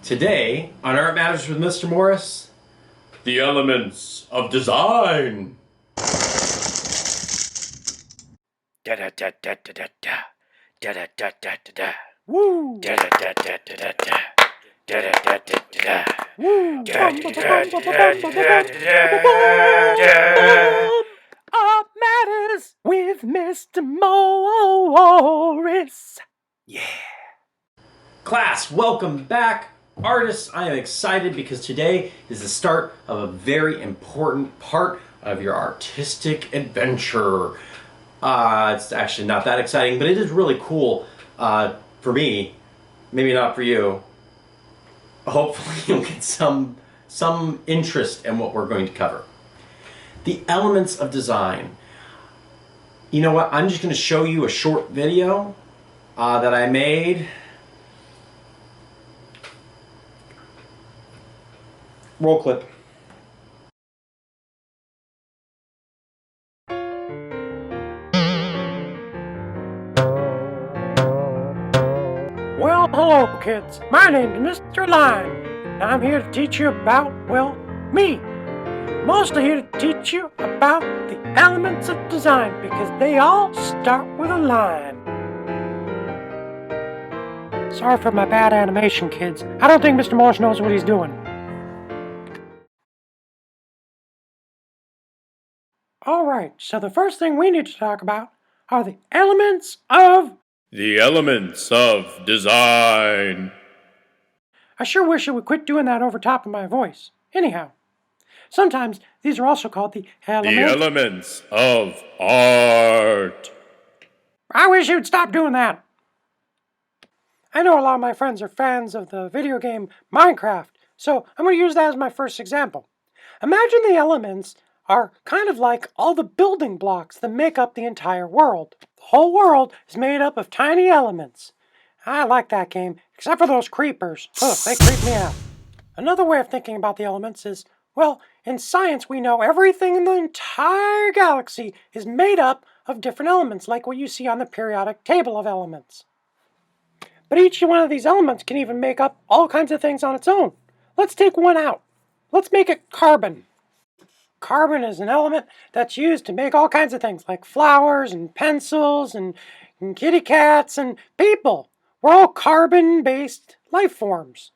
Today, on Art Matters with Mr. Morris, the elements of design. Da da da da da da da da da da da da. Woo! Da da da da da da da. Da da da da da. Woo! Da da da da da da. Art Matters with Mr. Morris. Yeah. Class, welcome back. Artists, I am excited because today is the start of a very important part of your artistic adventure. It's actually not that exciting, but it is really cool for me. Maybe not for you. Hopefully you'll get some interest in what we're going to cover. The elements of design. You know what? I'm just going to show you a short video that I made. Roll clip. Well, hello, kids. My name is Mr. Line, and I'm here to teach you about, well, me. Mostly here to teach you about the elements of design because they all start with a line. Sorry for my bad animation, kids. I don't think Mr. Morris knows what he's doing. Alright, so the first thing we need to talk about are the elements of... The elements of design. I sure wish I would quit doing that over top of my voice. Anyhow, sometimes these are also called the elements... The elements of art. I wish you'd stop doing that. I know a lot of my friends are fans of the video game Minecraft, so I'm going to use that as my first example. Imagine the elements are kind of like all the building blocks that make up the entire world. The whole world is made up of tiny elements. I like that game, except for those creepers. Ugh, they creep me out. Another way of thinking about the elements is, well, in science we know everything in the entire galaxy is made up of different elements, like what you see on the periodic table of elements. But each one of these elements can even make up all kinds of things on its own. Let's take one out. Let's make it carbon. Carbon is an element that's used to make all kinds of things, like flowers and pencils and kitty cats and people. We're all carbon-based life forms.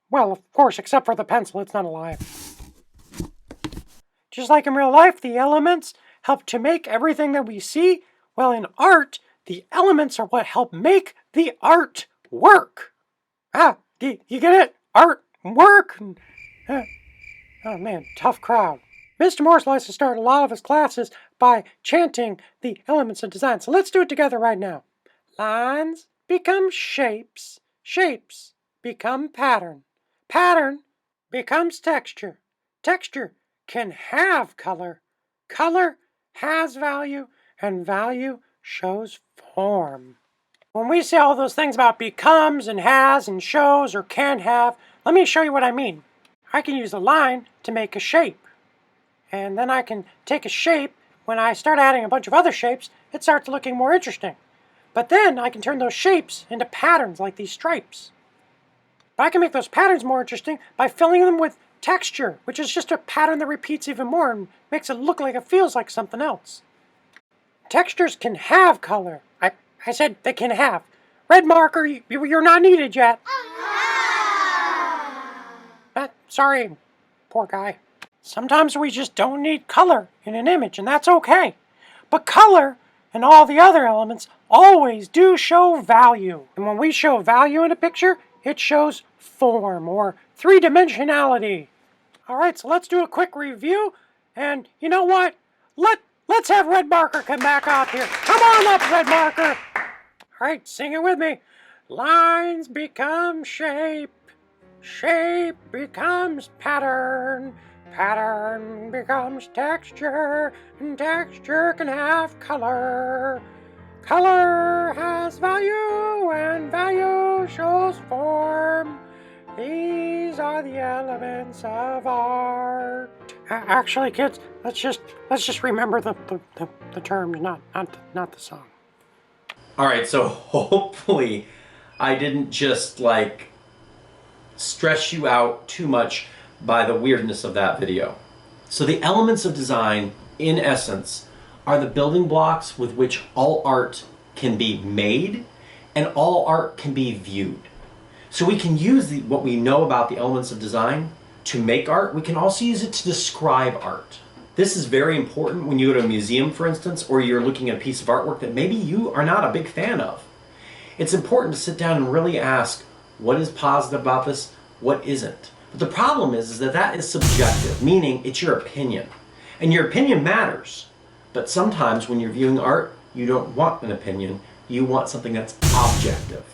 Well, of course, except for the pencil, it's not alive. Just like in real life, the elements help to make everything that we see. Well, in art, the elements are what help make the art work. You get it? Art, work. Oh man, tough crowd. Mr. Morris likes to start a lot of his classes by chanting the elements of design. So let's do it together right now. Lines become shapes. Shapes become pattern. Pattern becomes texture. Texture can have color. Color has value, and value shows form. When we say all those things about becomes and has and shows or can have, let me show you what I mean. I can use a line to make a shape. And then I can take a shape. When I start adding a bunch of other shapes, it starts looking more interesting. But then I can turn those shapes into patterns like these stripes. But I can make those patterns more interesting by filling them with texture, which is just a pattern that repeats even more and makes it look like it feels like something else. Textures can have color. I said they can have. Red marker, you're not needed yet. Sorry, poor guy. Sometimes we just don't need color in an image, and that's okay. But color and all the other elements always do show value. And when we show value in a picture, it shows form or three-dimensionality. All right, so let's do a quick review. And you know what? Let's have Red Marker come back up here. Come on up, Red Marker. All right, sing it with me. Lines become shape. Shape becomes pattern. Pattern becomes texture, and texture can have color. Color has value, and value shows form. These are the elements of art. Actually, kids, let's just remember the terms, not the song. All right, so hopefully I didn't just stress you out too much by the weirdness of that video. So the elements of design, in essence, are the building blocks with which all art can be made and all art can be viewed. So we can use what we know about the elements of design to make art. We can also use it to describe art. This is very important when you go to a museum, for instance, or you're looking at a piece of artwork that maybe you are not a big fan of. It's important to sit down and really ask, what is positive about this? What isn't? But the problem is that that is subjective, meaning it's your opinion. And your opinion matters. But sometimes when you're viewing art, you don't want an opinion. You want something that's objective.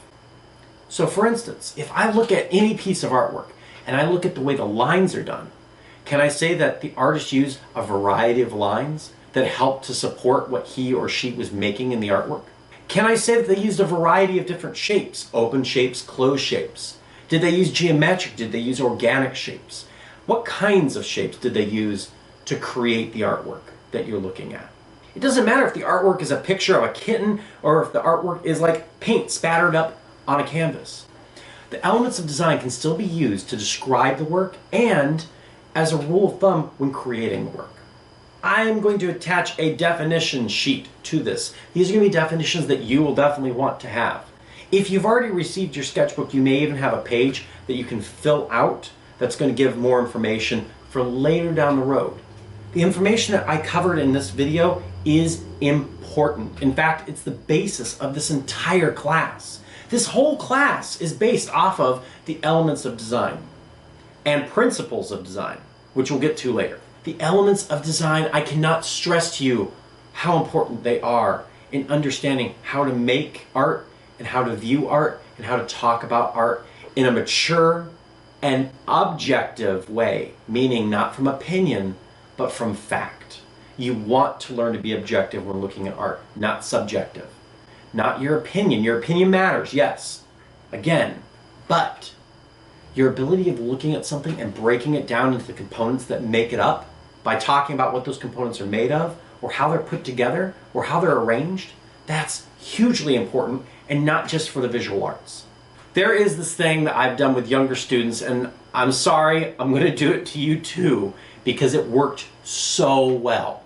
So for instance, if I look at any piece of artwork and I look at the way the lines are done, can I say that the artist used a variety of lines that helped to support what he or she was making in the artwork? Can I say that they used a variety of different shapes, open shapes, closed shapes? Did they use geometric? Did they use organic shapes? What kinds of shapes did they use to create the artwork that you're looking at? It doesn't matter if the artwork is a picture of a kitten or if the artwork is like paint spattered up on a canvas. The elements of design can still be used to describe the work and as a rule of thumb when creating the work. I am going to attach a definition sheet to this. These are going to be definitions that you will definitely want to have. If you've already received your sketchbook, you may even have a page that you can fill out that's going to give more information for later down the road. The information that I covered in this video is important. In fact, it's the basis of this entire class. This whole class is based off of the elements of design and principles of design, which we'll get to later. The elements of design, I cannot stress to you how important they are in understanding how to make art and how to view art and how to talk about art in a mature and objective way, meaning not from opinion, but from fact. You want to learn to be objective when looking at art, not subjective. Not your opinion. Your opinion matters, yes. Again, but your ability of looking at something and breaking it down into the components that make it up by talking about what those components are made of or how they're put together or how they're arranged, that's hugely important and not just for the visual arts. There is this thing that I've done with younger students, and I'm sorry, I'm going to do it to you too because it worked so well.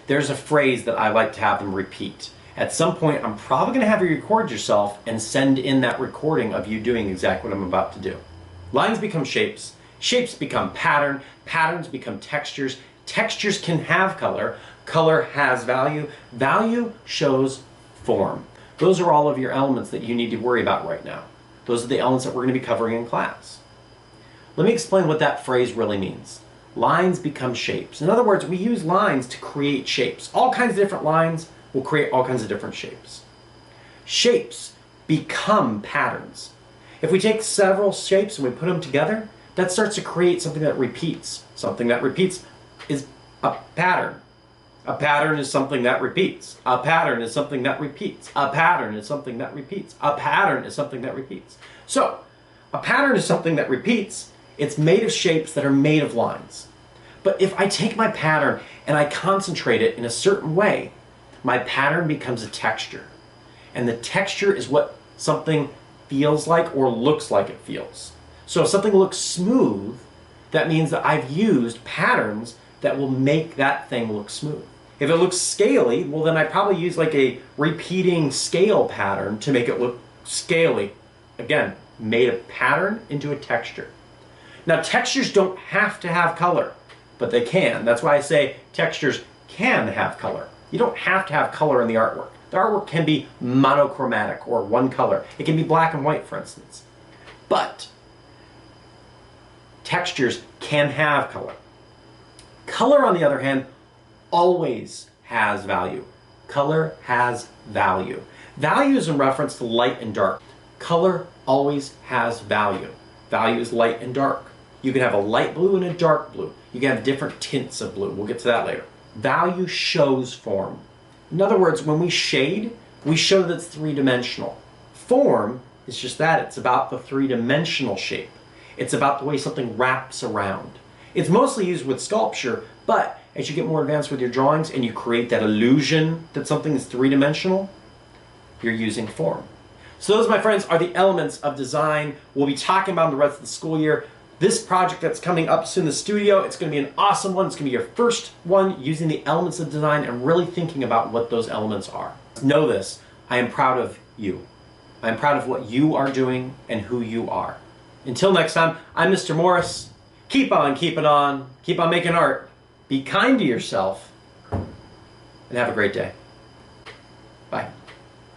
There's a phrase that I like to have them repeat. At some point, I'm probably going to have you record yourself and send in that recording of you doing exactly what I'm about to do. Lines become shapes. Shapes become pattern. Patterns become textures. Textures can have color. Color has value. Value shows form. Those are all of your elements that you need to worry about right now. Those are the elements that we're going to be covering in class. Let me explain what that phrase really means. Lines become shapes. In other words, we use lines to create shapes. All kinds of different lines will create all kinds of different shapes. Shapes become patterns. If we take several shapes and we put them together, that starts to create something that repeats. Something that repeats is a pattern. A pattern is something that repeats. A pattern is something that repeats. A pattern is something that repeats. A pattern is something that repeats. So, a pattern is something that repeats. It's made of shapes that are made of lines. But if I take my pattern and I concentrate it in a certain way, my pattern becomes a texture. And the texture is what something feels like or looks like it feels. So if something looks smooth, that means that I've used patterns that will make that thing look smooth. If it looks scaly, well then I probably use like a repeating scale pattern to make it look scaly. Again, made a pattern into a texture. Now textures don't have to have color, but they can. That's why I say textures can have color. You don't have to have color in the artwork. The artwork can be monochromatic or one color. It can be black and white, for instance. But textures can have color. Color, on the other hand, always has value. Color has value. Value is in reference to light and dark. Color always has value. Value is light and dark. You can have a light blue and a dark blue. You can have different tints of blue. We'll get to that later. Value shows form. In other words, when we shade, we show that it's three-dimensional. Form is just that. It's about the three-dimensional shape. It's about the way something wraps around. It's mostly used with sculpture, but as you get more advanced with your drawings and you create that illusion that something is three-dimensional, you're using form. So those, my friends, are the elements of design we'll be talking about in the rest of the school year. This project that's coming up soon in the studio, it's going to be an awesome one. It's going to be your first one using the elements of design and really thinking about what those elements are. Know this, I am proud of you. I'm proud of what you are doing and who you are. Until next time, I'm Mr. Morris. Keep on keeping on. Keep on making art. Be kind to yourself. And have a great day. Bye.